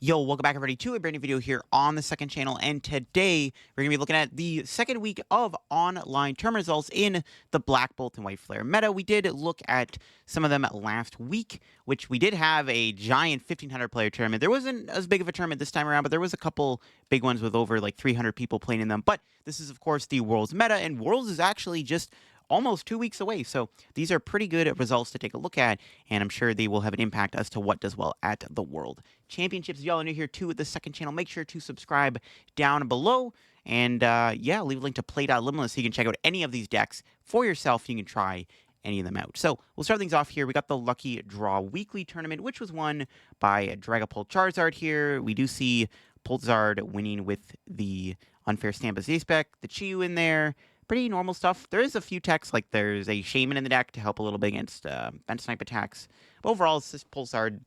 Yo, welcome back everybody to a brand new video here on the second channel, and today we're going to be looking at the second week of online tournament results in the Black Bolt and White Flare meta. We did look at some of them last week, which we did have a giant 1,500 player tournament. There wasn't as big of a tournament this time around, but there was a couple big ones with over like 300 people playing in them. But this is of course the Worlds meta, and Worlds is actually just almost 2 weeks away. So these are pretty good results to take a look at, and I'm sure they will have an impact as to what does well at the World Championships. If y'all are new here to the second channel, make sure to subscribe down below. And yeah, leave a link to play.limitless so you can check out any of these decks for yourself. You can try any of them out. So we'll start things off here. We got the Lucky Draw Weekly Tournament, which was won by Dragapult Charizard here. We do see Pultzard winning with the Unfair Stamp Ace Spec, the Chiyu in there. Pretty normal stuff. There is a few techs, like there's a Shaman in the deck to help a little bit against Vent Snipe attacks. But overall, it's just Pulsard.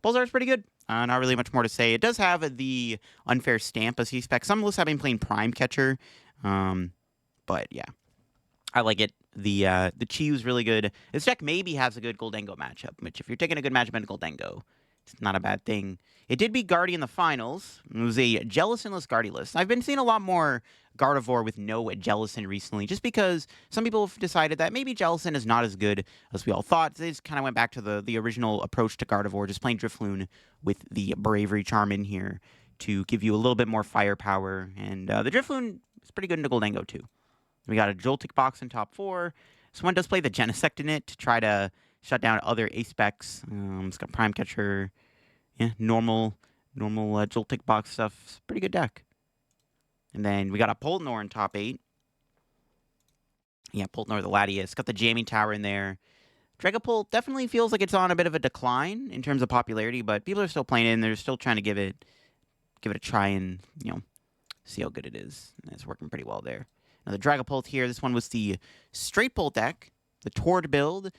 Pulsard's pretty good. Not really much more to say. It does have the Unfair Stamp as he spec. Some of us have been playing Prime Catcher. But yeah, I like it. The Chiyu's really good. This deck maybe has a good Goldengo matchup, which if you're taking a good matchup in Goldengo, it's not a bad thing. It did beat Guardy in the finals. It was a Jellicin-less Guardy-less. I've been seeing a lot more Gardevoir with no Jellicin recently, just because some people have decided that maybe Jellicin is not as good as we all thought. They just kind of went back to the original approach to Gardevoir, just playing Drifloon with the Bravery Charm in here to give you a little bit more firepower. And the Drifloon is pretty good into Goldengo, too. We got a Joltik box in top 4. This one does play the Genesect in it to try to shut down other Ace specs. It's got Prime Catcher. Yeah, normal Joltik box stuff. It's a pretty good deck. And then we got a Poltnor in top 8. Yeah, Poltnor the Latias. Got the Jamming Tower in there. Dragapult definitely feels like it's on a bit of a decline in terms of popularity, but people are still playing it, and they're still trying to give it a try and, see how good it is. And it's working pretty well there. Now the Dragapult here, this one was the Straight Bolt deck, the Tord build.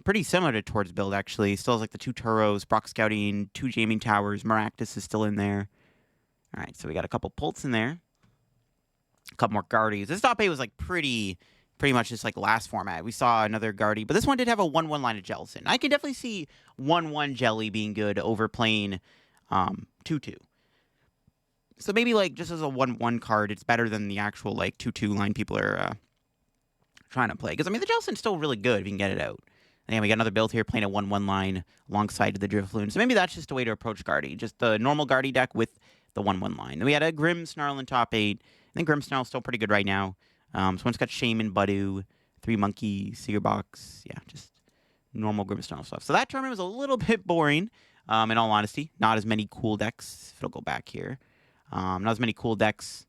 Pretty similar to Tord's build, actually. Still has like the 2 Turos, Brock Scouting, 2 Jamming Towers, Maractus is still in there. Alright, so we got a couple Pults in there. A couple more Guardies. This top 8 was like pretty much just like last format. We saw another Guardie, but this one did have a 1-1 line of Jellicin. I can definitely see 1-1 Jelly being good over playing 2-2. So maybe like just as a 1-1 card, it's better than the actual like 2-2 line people are trying to play. Because I mean the Jellicin's still really good if you can get it out. And we got another build here playing a 1-1 line alongside the Drifloon. So maybe that's just a way to approach Guardie. Just the normal Guardie deck with the 1-1 line. Then we had a Grimmsnarl in top 8. I think Grimmsnarl's still pretty good right now. So one's got Shaman, Budu, 3 Monkey, Seer Box. Yeah, just normal Grimmsnarl stuff. So that tournament was a little bit boring, in all honesty. Not as many cool decks. If it'll go back here. Not as many cool decks.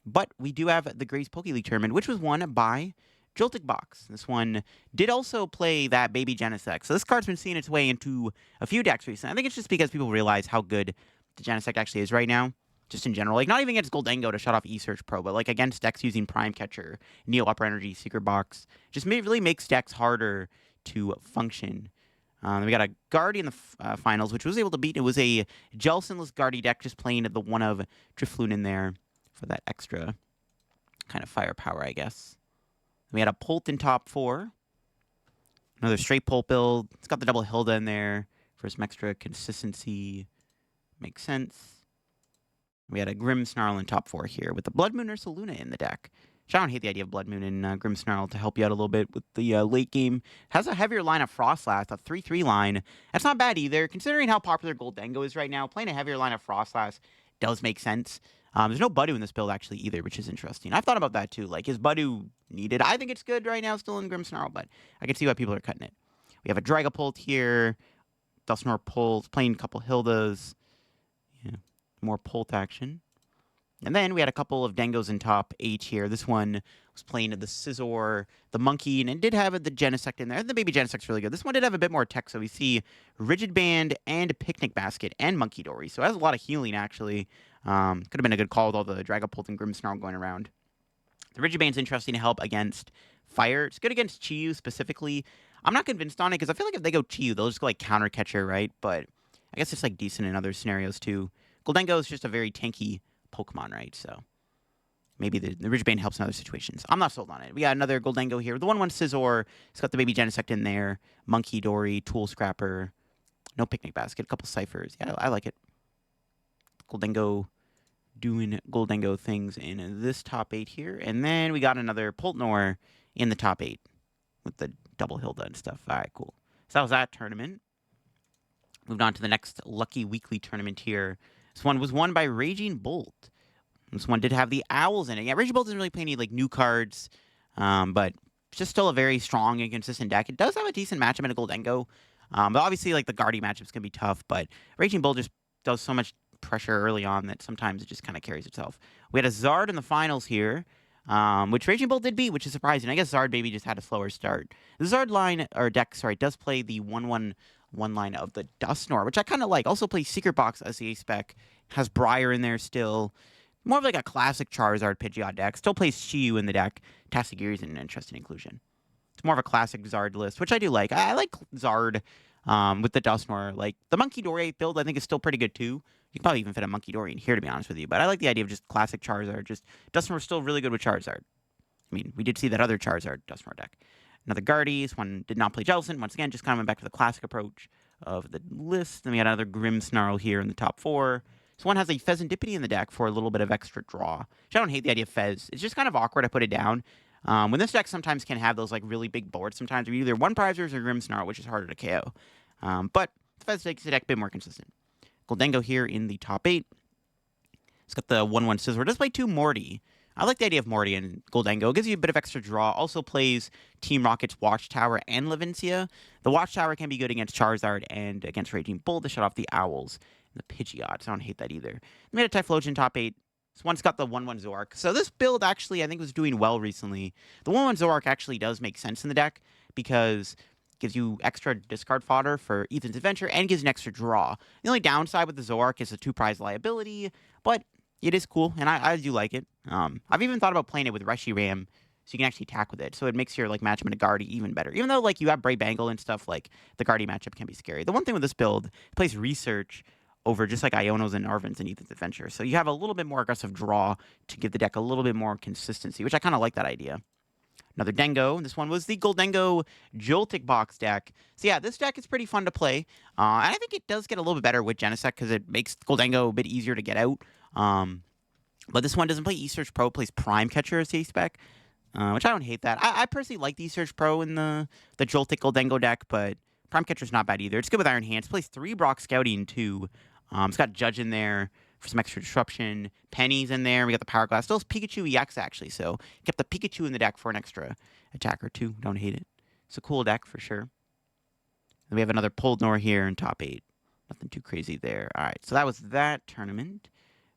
But we do have the Grace Poke League tournament, which was won by Joltik Box. This one did also play that Baby Genesect. So this card's been seeing its way into a few decks recently. I think it's just because people realize how good the Genesect actually is right now. Just in general. Like, not even against Goldengo to shut off E-Search Pro, but like against decks using Prime Catcher, Neo Upper Energy, Secret Box. Just really makes decks harder to function. We got a Guardy in the finals, which was able to beat. It was a Jellicin-less Guardy deck, just playing the one of Drifloon in there for that extra kind of firepower, I guess. We had a Pult in top 4. Another straight Pult build. It's got the double Hilda in there for some extra consistency. Makes sense. We had a Grimmsnarl in top 4 here with the Blood Moon Ursaluna in the deck. Which I don't hate the idea of Blood Moon and Grimmsnarl to help you out a little bit with the late game. Has a heavier line of Frostlass, a 3-3 line. That's not bad either. Considering how popular Goldengo is right now, playing a heavier line of Frostlass does make sense. There's no Budu in this build, actually, either, which is interesting. I've thought about that, too. Like, is Budu needed? I think it's good right now, still in Grimmsnarl, but I can see why people are cutting it. We have a Dragapult here. Dusknoir Pult, playing a couple Hildas. Yeah, more Pult action. And then we had a couple of Dengos in top 8 here. This one was playing the Scizor, the Monkey, and it did have the Genesect in there. The Baby Genesect's really good. This one did have a bit more tech, so we see Rigid Band and Picnic Basket and Monkey Dory. So it has a lot of healing, actually. Could have been a good call with all the Dragapult and Grimmsnarl going around. The Rigid Band's interesting to help against fire. It's good against Chiyu specifically. I'm not convinced on it, because I feel like if they go Chiyu, they'll just go like Counter Catcher, right? But I guess it's like decent in other scenarios, too. Goldengo is just a very tanky Pokemon, right? So maybe the Rigid Band helps in other situations. I'm not sold on it. We got another Goldengo here. The 1-1 Scizor. It's got the Baby Genesect in there. Monkey Dory, Tool Scrapper. No picnic basket. A couple ciphers. Yeah, I like it. Goldengo doing Goldengo things in this top 8 here. And then we got another Poltnor in the top 8 with the double Hilda and stuff. All right, cool. So that was that tournament. Moved on to the next Lucky Weekly tournament here. This one was won by Raging Bolt. This one did have the Owls in it. Yeah, Raging Bolt doesn't really play any like new cards, but it's just still a very strong and consistent deck. It does have a decent matchup in a Goldengo, but obviously like the Guardy matchups can be tough. But Raging Bolt just does so much pressure early on that sometimes it just kind of carries itself. We had a Zard in the finals here, which Raging Bolt did beat, which is surprising. I guess Zard maybe just had a slower start. The Zard line, or deck, sorry, does play the 1/1 one line of the Dusknoir, which I kind of like. Also plays Secret Box as the spec. Has Briar in there still. More of like a classic Charizard Pidgeot deck. Still plays Shiyu in the deck. Tatsugiri is an interesting inclusion. It's more of a classic Zard list, which I do like. I like Zard with the Dusknoir. Like, the Monkey Dory build, I think, is still pretty good, too. You can probably even fit a Monkey Dory in here, to be honest with you. But I like the idea of just classic Charizard. Just Dusknoir is still really good with Charizard. I mean, we did see that other Charizard Dusknoir deck. Another Guardies. One did not play Jellicent. Once again, just kind of went back to the classic approach of the list. Then we had another Grimmsnarl here in the top 4. This one has a Pheasantipity in the deck for a little bit of extra draw. Which I don't hate the idea of Fez. It's just kind of awkward to put it down. When this deck sometimes can have those like really big boards sometimes, where either one prizers or Grimmsnarl, which is harder to KO. But Fez makes the deck a bit more consistent. Goldengo here in the top 8. It's got the 1/1 Scizor. It does play 2 Morty. I like the idea of Morty and Goldengo. It gives you a bit of extra draw. Also plays Team Rocket's Watchtower and Levincia. The Watchtower can be good against Charizard and against Raging Bull to shut off the Owls and the Pidgeot. So I don't hate that either. We made a Typhlosion top 8. This one's got the 1/1 Zoroark. So this build actually, I think, was doing well recently. The 1/1 Zoroark actually does make sense in the deck because it gives you extra discard fodder for Ethan's Adventure and gives an extra draw. The only downside with the Zoroark is the 2-prize liability, but it is cool, and I do like it. I've even thought about playing it with Reshiram, so you can actually attack with it. So it makes your like matchup in a Guardy even better. Even though like you have Brave Bangle and stuff, like the Guardy matchup can be scary. The one thing with this build, it plays Research over just like Iono's and Arven's and Ethan's Adventure. So you have a little bit more aggressive draw to give the deck a little bit more consistency, which I kind of like that idea. Another Dengo. This one was the Goldengo Joltik box deck. So yeah, this deck is pretty fun to play. And I think it does get a little bit better with Genesect because it makes Goldengo a bit easier to get out. But this one doesn't play Esearch Pro, plays Prime Catcher as the spec, which I don't hate that. I personally like the Esearch Pro in the Joltik Goldengo deck, but Prime Catcher's not bad either. It's good with Iron Hands. It plays 3 Brock Scouting too. It's got Judge in there for some extra disruption. Penny's in there. We got the Power Glass. Still has Pikachu EX actually, so kept the Pikachu in the deck for an extra attacker too. Don't hate it. It's a cool deck for sure. Then we have another Poltnor here in top 8. Nothing too crazy there. All right, so that was that tournament.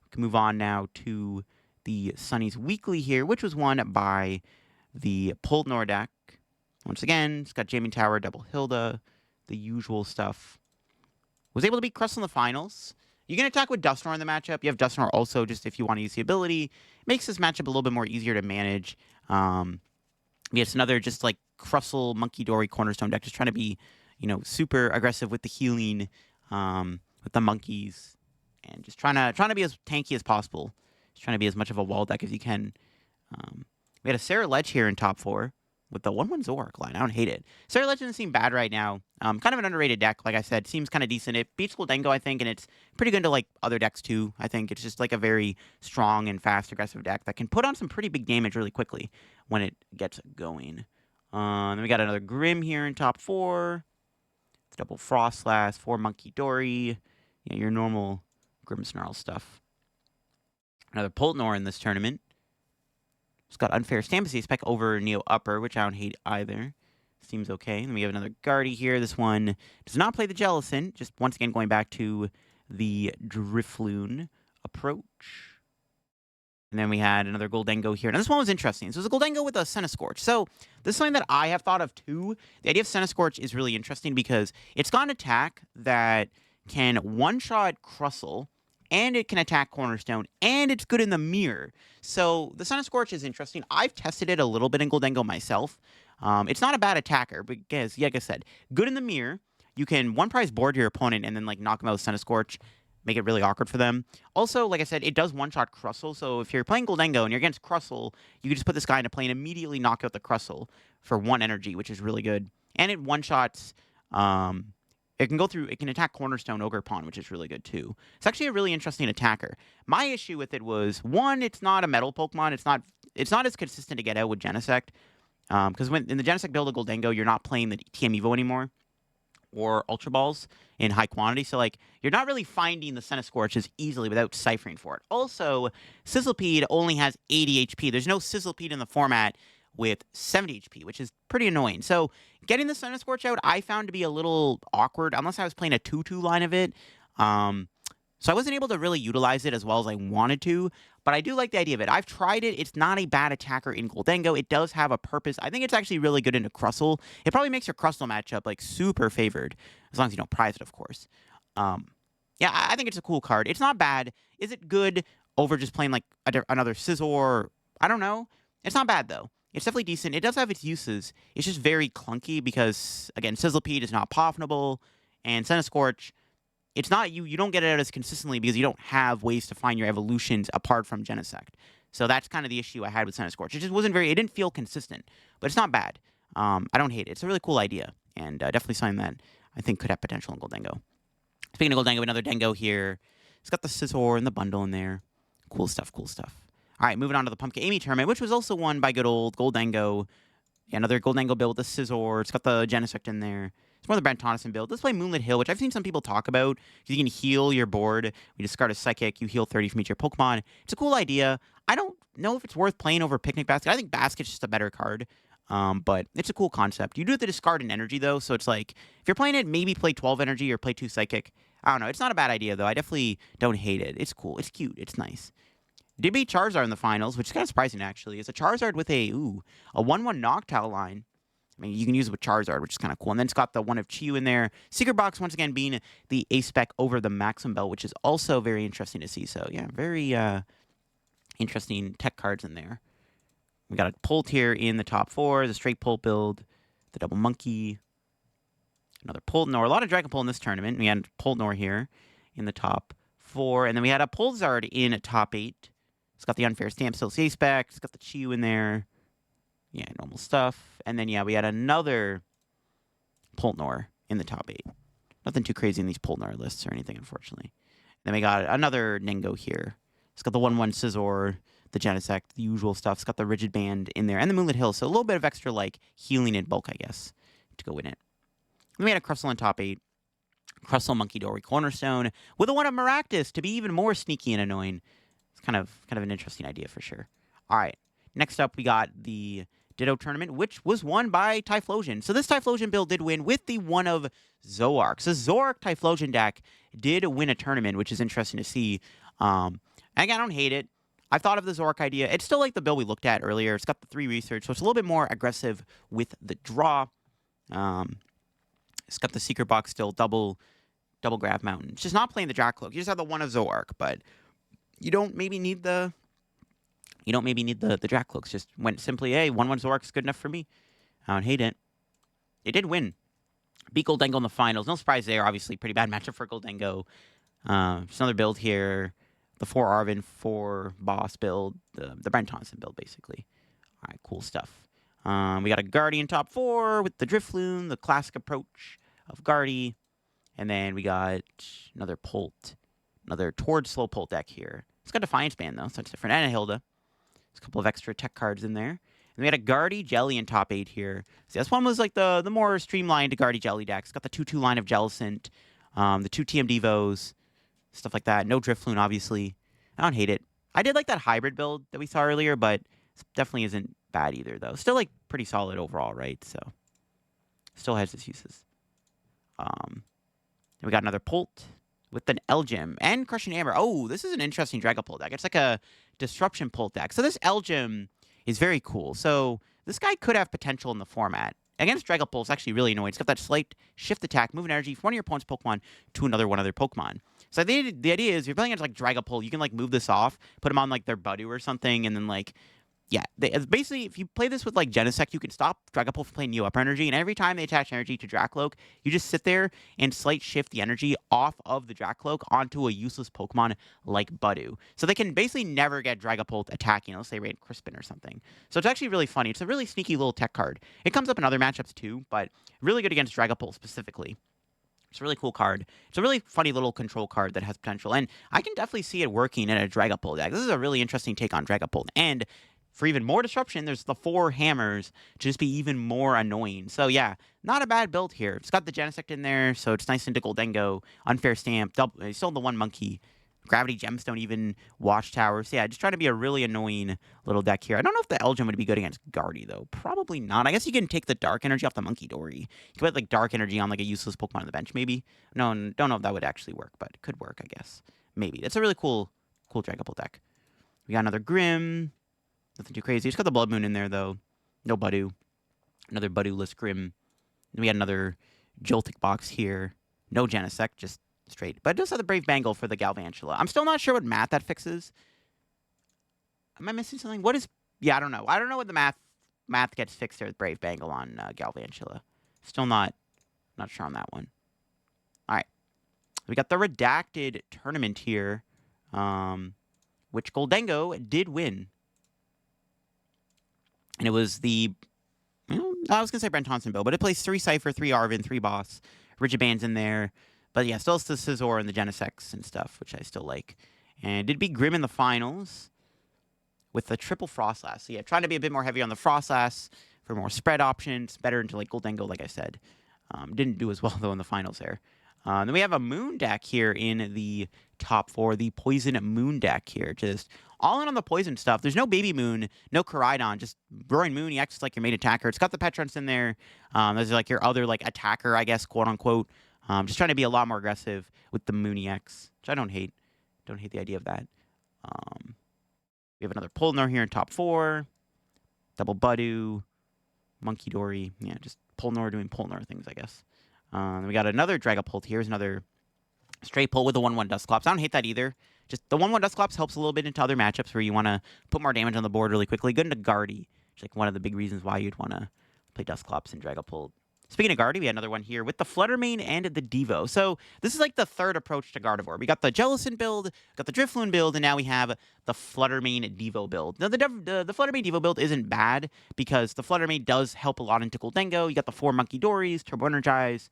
We can move on now to the Sunny's Weekly here, which was won by the Poltnor deck. Once again, it's got Jamie Tower, Double Hilda, the usual stuff. Was able to beat Crust in the finals. You can attack with Dusknoir in the matchup. You have Dusknoir also, just if you want to use the ability. Makes this matchup a little bit more easier to manage. It's another just like Crustle, Monkey Dory, Cornerstone deck. Just trying to be, super aggressive with the healing, with the monkeys. And just trying to be as tanky as possible. Just trying to be as much of a wall deck as you can. We had a Sarah Ledge here in top 4 with the 1/1 Zoroark line. I don't hate it. Sarah Ledge doesn't seem bad right now. Kind of an underrated deck, like I said. Seems kind of decent. It beats Goldengo, I think, and it's pretty good to like other decks too. I think it's just like a very strong and fast, aggressive deck that can put on some pretty big damage really quickly when it gets going. Then we got another Grim here in top 4. It's double Frostlass, 4 Monkey Dory. Your normal Grimmsnarl stuff. Another Poltnor in this tournament. It's got Unfair Stampede spec over Neo Upper, which I don't hate either. Seems okay. Then we have another Guardy here. This one does not play the Jellicent. Just once again going back to the Drifloon approach. And then we had another Goldengo here. Now this one was interesting. So it was a Goldengo with a Centiskorch. So this is something that I have thought of too. The idea of Centiskorch is really interesting because it's got an attack that can one-shot Crustle, and it can attack Cornerstone, and it's good in the mirror. So the Centiskorch is interesting. I've tested it a little bit in Goldengo myself. It's not a bad attacker, because, like I said, good in the mirror. You can one-prize board your opponent and then like knock them out with Centiskorch, make it really awkward for them. Also, like I said, it does one-shot Crustle, so if you're playing Goldengo and you're against Crustle, you can just put this guy into play and immediately knock out the Crustle for 1 energy, which is really good. And it one-shots It can go through. It can attack Cornerstone Ogre Pawn, which is really good too. It's actually a really interesting attacker. My issue with it was one, it's not a metal Pokemon. It's not as consistent to get out with Genesect. Because when in the Genesect build of Goldengo, you're not playing the TM Evo anymore or Ultra Balls in high quantity. So like you're not really finding the Centiskorch easily without ciphering for it. Also, Sizzlipede only has 80 HP. There's no Sizzlipede in the format with 70 HP, which is pretty annoying. So getting the Centiskorch out, I found to be a little awkward, unless I was playing a 2-2 line of it. So I wasn't able to really utilize it as well as I wanted to, but I do like the idea of it. I've tried it. It's not a bad attacker in Goldengo. It does have a purpose. I think it's actually really good into Crustle. It probably makes your Crustle matchup like super favored, as long as you don't prize it, of course. Yeah, I think it's a cool card. It's not bad. Is it good over just playing like another Scizor? I don't know. It's not bad though. It's definitely decent. It does have its uses. It's just very clunky because, again, Sizzlipede is not pofnable, and Centiskorch, it's not you don't get it out as consistently because you don't have ways to find your evolutions apart from Genesect. So that's kind of the issue I had with Centiskorch. It just wasn't it didn't feel consistent, but it's not bad. I don't hate it. It's a really cool idea, and definitely something that I think could have potential in Goldengo. Speaking of Goldengo, another Dengo here. It's got the Scizor and the bundle in there. Cool stuff, cool stuff. All right, moving on to the Pumpkin Ammy tournament, which was also won by good old Goldengo. Yeah, another Goldengo build with the Scizor. It's got the Genesect in there. It's more the Brent Tonneson build. Let's play Moonlit Hill, which I've seen some people talk about. You can heal your board. You discard a Psychic. You heal 30 from each of your Pokemon. It's a cool idea. I don't know if it's worth playing over Picnic Basket. I think Basket's just a better card. But it's a cool concept. You do have to discard an energy, though, so it's like, if you're playing it, maybe play 12 energy or play 2 Psychic. I don't know. It's not a bad idea, though. I definitely don't hate it. It's cool. It's cute. It's nice. Did beat Charizard in the finals, which is kind of surprising, actually. It's a Charizard with a 1-1 Noctowl line. I mean, you can use it with Charizard, which is kind of cool. And then it's got the one of Chiyu in there. Secret Box, once again, being the A-Spec over the Maxim Bell, which is also very interesting to see. So, yeah, very interesting tech cards in there. We got a Pult here in the top 4, the straight Pult build, the double Monkey, another Pultnor. A lot of Dragon Pult in this tournament. We had Pultnor here in the top 4. And then we had a Pulsar in top 8. It's got the Unfair Stamp, still A-Spec. It's got the Chiyu in there. Yeah, normal stuff. And then, yeah, we had another Pultnor in the top 8. Nothing too crazy in these Pultnor lists or anything, unfortunately. Then we got another Ningo here. It's got the 1-1 Scizor, the Genesect, the usual stuff. It's got the Rigid Band in there, and the Moonlit Hill. So a little bit of extra, like, healing in bulk, I guess, to go in it. Then we had a Crustle in top 8. Crustle, Monkey Dory, Cornerstone, with a one of Maractus to be even more sneaky and annoying. It's kind of an interesting idea for sure. All right. Next up, we got the Ditto Tournament, which was won by Typhlosion. So this Typhlosion build did win with the one of Zoroark. So Zoroark Typhlosion deck did win a tournament, which is interesting to see. Again, I don't hate it. I've thought of the Zoroark idea. It's still like the build we looked at earlier. It's got the 3 research, so it's a little bit more aggressive with the draw. It's got the Secret Box still, double Grab Mountain. It's just not playing the Dracloak. You just have the one of Zoroark, but you don't maybe need the Dracloaks. Just went simply, hey, 1-1 Zoroark's good enough for me. I don't hate it. It did win. Beat Goldengo in the finals. No surprise there. Obviously, pretty bad matchup for Goldengo. Just another build here. The 4 Arven, 4 Boss build. The Brent Tonneson build, basically. All right, cool stuff. We got a Guardian top 4 with the Drifloon, the classic approach of Guardy. And then we got another Pult. Another Toward Slow Pult deck here. It's got Defiance Band, though, so it's different. And a Hilda. There's a couple of extra tech cards in there. And we had a Guardy Jelly in top 8 here. So this one was like the more streamlined Guardy Jelly deck. It's got the 2-2 line of Jellicent, the 2 TM Devos, stuff like that. No Drifloon, obviously. I don't hate it. I did like that hybrid build that we saw earlier, but it definitely isn't bad either, though. Still, like, pretty solid overall, right? So, still has its uses. We got another Pult with an Elgem and Crushing Hammer. Oh, this is an interesting Dragapult deck. It's like a Disruption Pult deck. So this Elgem is very cool. So this guy could have potential in the format. Against Dragapult, it's actually really annoying. It's got that slight shift attack, move an energy from one of your opponent's Pokemon to another Pokemon. So the idea is, if you're playing against like Dragapult, you can like move this off, put them on like their Budu or something, and then like, yeah, basically, if you play this with like Genesect, you can stop Dragapult from playing Neo Upper Energy, and every time they attach energy to Dracloak, you just sit there and slight shift the energy off of the Dracloak onto a useless Pokemon like Budu. So they can basically never get Dragapult attacking, let's say Raid Crispin or something. So it's actually really funny. It's a really sneaky little tech card. It comes up in other matchups too, but really good against Dragapult specifically. It's a really cool card. It's a really funny little control card that has potential, and I can definitely see it working in a Dragapult deck. This is a really interesting take on Dragapult, and for even more disruption, there's the 4 hammers to just be even more annoying. So yeah, not a bad build here. It's got the Genesect in there, so it's nice into Goldengo, Unfair Stamp, still the 1 Monkey, Gravity Gemstone, even Watchtower. So yeah, just trying to be a really annoying little deck here. I don't know if the Elgin would be good against Guardy, though. Probably not. I guess you can take the Dark Energy off the Monkey Dory. You could put, like, Dark Energy on, like, a useless Pokemon on the bench, maybe. No, don't know if that would actually work, but it could work, I guess. Maybe. It's a really cool Dragapult deck. We got another Grim. Nothing too crazy. Just got the Blood Moon in there, though. No Budu. Another Budu-less Grim. Then we got another Joltik box here. No Genesect, just straight. But it does have the Brave Bangle for the Galvantula. I'm still not sure what math that fixes. Am I missing something? What is... Yeah, I don't know. I don't know what the math gets fixed there with Brave Bangle on Galvantula. Still not sure on that one. All right. We got the Redacted Tournament here, which Goldengo did win. And it was the... I was going to say Brent Thompson build, but it plays 3 Cypher, 3 Arvin, 3 Boss. Rigid Band's in there. But yeah, still the Scizor and the Genesects and stuff, which I still like. And it did beat Grim in the finals with the triple Frostlass. So yeah, trying to be a bit more heavy on the Frostlass for more spread options, better into like Goldengo, like I said. Didn't do as well, though, in the finals there. Then we have a Moon deck here in the top 4, the Poison Moon deck here. Just all in on the poison stuff. There's no Baby Moon, no Koraidon, just Roaring Moon. He acts as like your main attacker. It's got the Petrons in there. There's like your other like attacker, I guess, quote unquote. Just trying to be a lot more aggressive with the Moony X, which I don't hate. Don't hate the idea of that. We have another Polnar here in top 4. Double Budu. Monkey Dory. Yeah, just Polnar doing Polnar things, I guess. We got another Dragapult here. Here's another straight pull with the 1/1 Dusclops. I don't hate that either. Just the 1/1 Dusclops helps a little bit into other matchups where you want to put more damage on the board really quickly. Good into Guardy. It's like one of the big reasons why you'd want to play Dusclops and Dragapult. Speaking of Guardy, we had another one here with the Fluttermane and the Devo. So this is like the third approach to Gardevoir. We got the Jellicent build, got the Drifloon build, and now we have the Fluttermane Devo build. Now, the Fluttermane Devo build isn't bad because the Fluttermane does help a lot into Goldengo. You got the 4 Monkey Dories, Turbo Energize,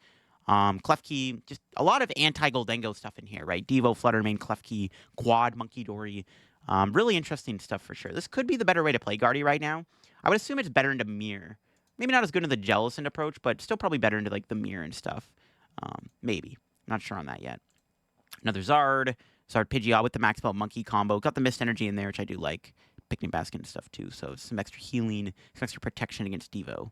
Klefki, just a lot of anti-Goldengo stuff in here, right? Devo, Fluttermane, Klefki, Quad, Monkey Dory. Really interesting stuff for sure. This could be the better way to play Guardy right now. I would assume it's better into Mirror. Maybe not as good in the Jellicent approach, but still probably better into like the Mirror and stuff. Maybe. Not sure on that yet. Another Zard Pidgeot with the Max Belt Monkey combo. Got the Mist Energy in there, which I do like. Picnic Basket and stuff too. So some extra healing, some extra protection against Devo.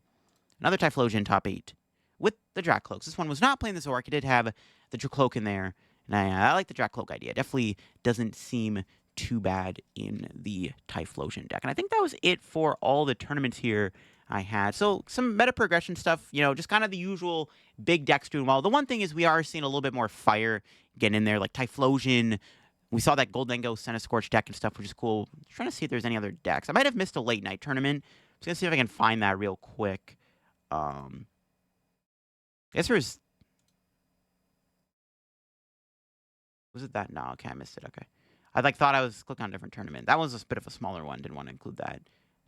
Another Typhlosion top 8 with the Dracloaks. This one was not playing the Zoroark. It did have the Dracloak in there. And I like the Dracloak idea. Definitely doesn't seem too bad in the Typhlosion deck. And I think that was it for all the tournaments here I had. So some meta progression stuff, just kind of the usual big decks doing well. The one thing is we are seeing a little bit more fire getting in there, like Typhlosion. We saw that Goldengo Scorch deck and stuff, which is cool. I'm trying to see if there's any other decks. I might have missed a late night tournament. I'm just going to see if I can find that real quick. I guess there was... Was it that? No, okay, I missed it. Okay. I thought I was clicking on a different tournament. That was a bit of a smaller one. Didn't want to include that.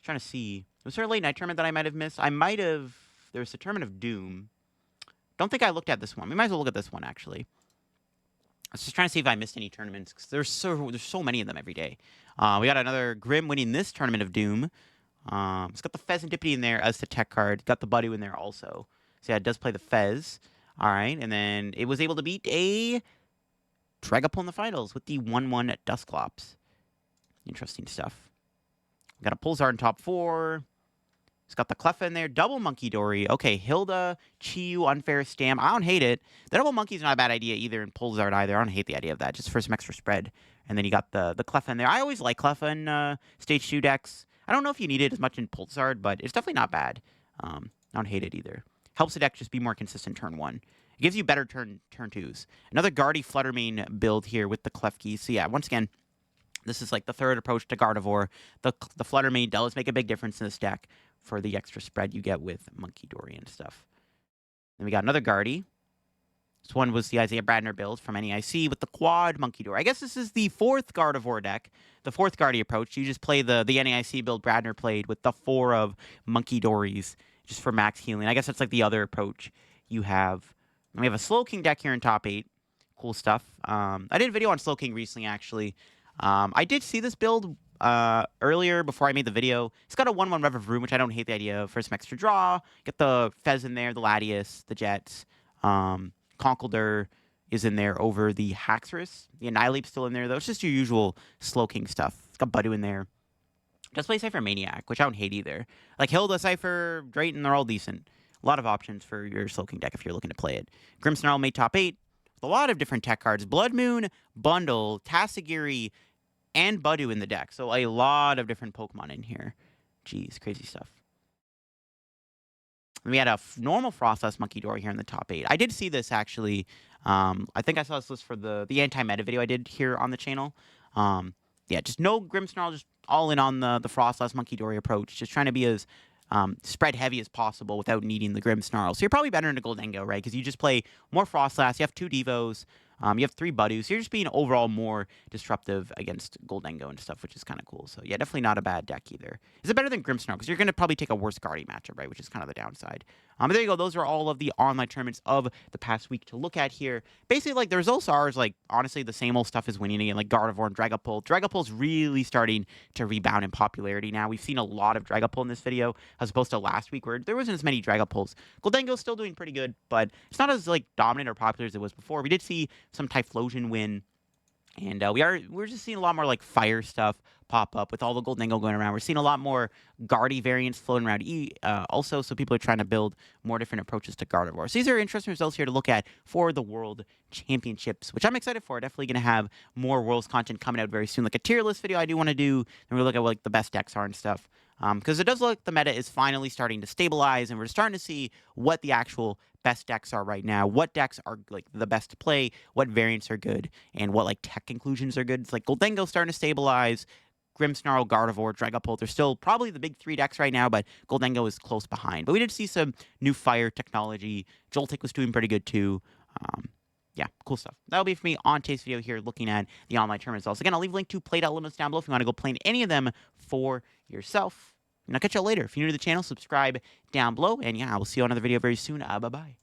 Trying to see. Was there a late night tournament that I might have missed? I might have. There was a Tournament of Doom. Don't think I looked at this one. We might as well look at this one, actually. I was just trying to see if I missed any tournaments, because there's so many of them every day. We got another Grim winning this Tournament of Doom. It's got the Pheasantipity in there as the tech card. Got the Budu in there also. So yeah, it does play the Fez. All right, and then it was able to beat a Dragapult in the finals with the 1/1 Dusclops. Interesting stuff. We got a Pulsar in top 4. It's got the Cleffa in there. Double Monkey Dory. Okay, Hilda, Chiyu, Unfair Stam. I don't hate it. The double Monkey's not a bad idea either in Pulsar either. I don't hate the idea of that, just for some extra spread. And then you got the Cleffa in there. I always like Cleffa in Stage 2 decks. I don't know if you need it as much in Pulsar, but it's definitely not bad. I don't hate it either. Helps the deck just be more consistent turn 1. It gives you better turn 2s. Another Guardy Fluttermane build here with the Klefki. So yeah, once again, this is like the third approach to Gardevoir. The Fluttermane does make a big difference in this deck for the extra spread you get with Monkey Dory and stuff. Then we got another Guardy. This one was the Isaiah Bradner build from NEIC with the Quad Monkey Dory. I guess this is the 4th Gardevoir deck, the 4th Guardy approach. You just play the NEIC build Bradner played with the 4 of Monkey Dories just for max healing. I guess that's like the other approach you have. And we have a Slow King deck here in top 8. Cool stuff. I did a video on Slow King recently, actually. I did see this build earlier before I made the video. It's got a 1/1 Rev of Room, which I don't hate the idea of. For some extra draw, get the Fez in there, the Latias, the Jets. Conkeldurr is in there over the Haxorus. The Annihilate's still in there, though. It's just your usual Slow King stuff. It's got Budu in there. Just play Cypher Maniac, which I don't hate either. Like Hilda, Cypher, Drayton, they're all decent. A lot of options for your Slow King deck if you're looking to play it. Grimmsnarl made top 8 with a lot of different tech cards. Blood Moon, Bundle, Tasigiri, and Budu in the deck. So a lot of different Pokemon in here. Jeez, crazy stuff. And we had a normal Frostless Munkidori here in the top 8. I did see this, actually. I think I saw this list for the anti-meta video I did here on the channel. Yeah, just no Grimmsnarl, just all in on the Frostless Munkidori approach. Just trying to be as spread heavy as possible without needing the Grimmsnarl. So you're probably better in a Goldengo, right? Because you just play more Frostless. You have 2 Devos. You have 3 Budus. So you're just being overall more disruptive against Goldengo and stuff, which is kind of cool. So yeah, definitely not a bad deck either. Is it better than Grimmsnarl? Because you're going to probably take a worse Guardian matchup, right? Which is kind of the downside. But there you go. Those are all of the online tournaments of the past week to look at here. Basically, like, the results are, like, honestly, the same old stuff is winning again, like Gardevoir and Dragapult. Dragapult's really starting to rebound in popularity now. We've seen a lot of Dragapult in this video, as opposed to last week, where there wasn't as many Dragapults. Goldengo's still doing pretty good, but it's not as, like, dominant or popular as it was before. We did see some Typhlosion win. And we're just seeing a lot more, like, fire stuff pop up with all the Goldengo going around. We're seeing a lot more Guardy variants floating around also, so people are trying to build more different approaches to Gardevoir. So these are interesting results here to look at for the World Championships, which I'm excited for. Definitely going to have more Worlds content coming out very soon, like a tier list video I do want to do, and we'll look at what, like, the best decks are and stuff. Because it does look like the meta is finally starting to stabilize, and we're starting to see what the actual best decks are right now, what decks are, like, the best to play, what variants are good, and what, like, tech conclusions are good. It's like Goldengo's starting to stabilize, Grimmsnarl, Gardevoir, Dragapult, they're still probably the big 3 decks right now, but Goldengo is close behind. But we did see some new fire technology. Joltik was doing pretty good too. Yeah, cool stuff. That'll be for me on today's video here, looking at the online tournament results. Again, I'll leave a link to play.limits down below if you want to go play in any of them for yourself. And I'll catch you later. If you're new to the channel, subscribe down below. And yeah, I will see you on another video very soon. Bye-bye.